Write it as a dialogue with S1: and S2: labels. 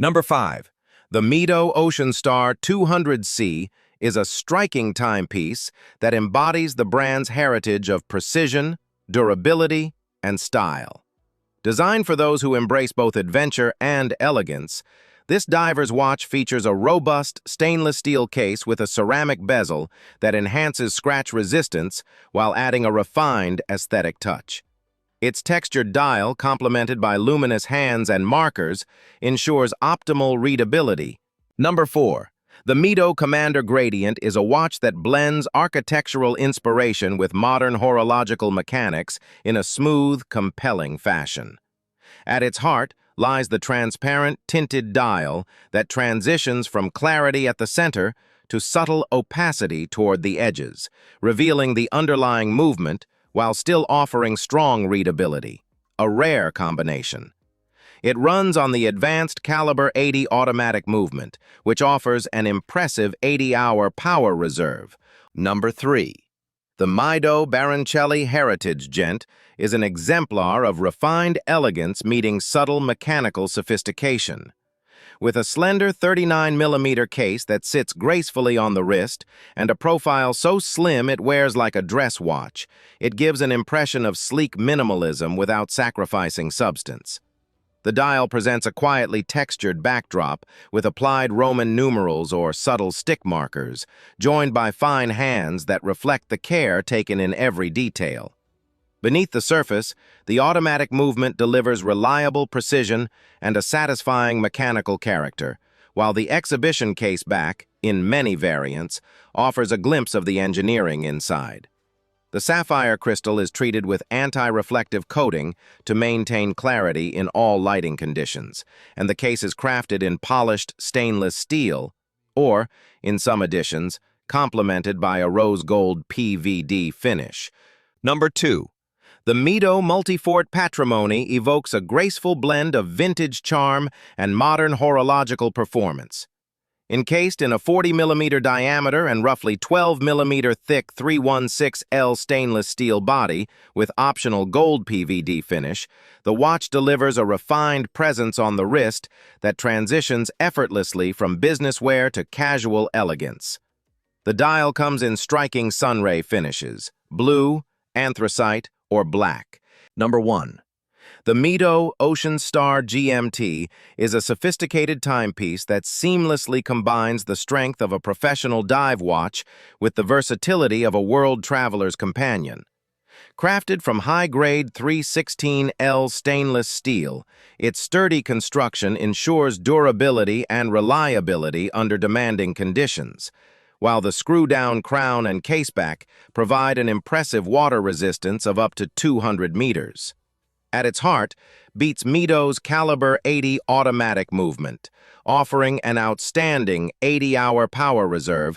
S1: Number 5. The Mido Ocean Star 200C is a striking timepiece that embodies the brand's heritage of precision, durability, and style. Designed for those who embrace both adventure and elegance, this diver's watch features a robust stainless steel case with a ceramic bezel that enhances scratch resistance while adding a refined aesthetic touch. Its textured dial, complemented by luminous hands and markers, ensures optimal readability. Number 4. The Mido Commander Gradient is a watch that blends architectural inspiration with modern horological mechanics in a smooth, compelling fashion. At its heart lies the transparent, tinted dial that transitions from clarity at the center to subtle opacity toward the edges, revealing the underlying movement while still offering strong readability, a rare combination. It runs on the advanced Caliber 80 automatic movement, which offers an impressive 80-hour power reserve. Number 3. The Mido Baroncelli Heritage Gent is an exemplar of refined elegance meeting subtle mechanical sophistication. With a slender 39mm case that sits gracefully on the wrist and a profile so slim it wears like a dress watch, it gives an impression of sleek minimalism without sacrificing substance. The dial presents a quietly textured backdrop with applied Roman numerals or subtle stick markers, joined by fine hands that reflect the care taken in every detail. Beneath the surface, the automatic movement delivers reliable precision and a satisfying mechanical character, while the exhibition case back, in many variants, offers a glimpse of the engineering inside. The sapphire crystal is treated with anti-reflective coating to maintain clarity in all lighting conditions, and the case is crafted in polished stainless steel, or, in some editions, complemented by a rose gold PVD finish. Number 2. The Mido Multifort Patrimony evokes a graceful blend of vintage charm and modern horological performance. Encased in a 40mm diameter and roughly 12mm thick 316L stainless steel body with optional gold PVD finish, the watch delivers a refined presence on the wrist that transitions effortlessly from business wear to casual elegance. The dial comes in striking sunray finishes: blue, anthracite, or black. Number 1. The Mido Ocean Star GMT is a sophisticated timepiece that seamlessly combines the strength of a professional dive watch with the versatility of a world traveler's companion. Crafted from high-grade 316L stainless steel, its sturdy construction ensures durability and reliability under demanding conditions, while the screw-down crown and caseback provide an impressive water resistance of up to 200 meters. At its heart beats Mido's Caliber 80 automatic movement, offering an outstanding 80-hour power reserve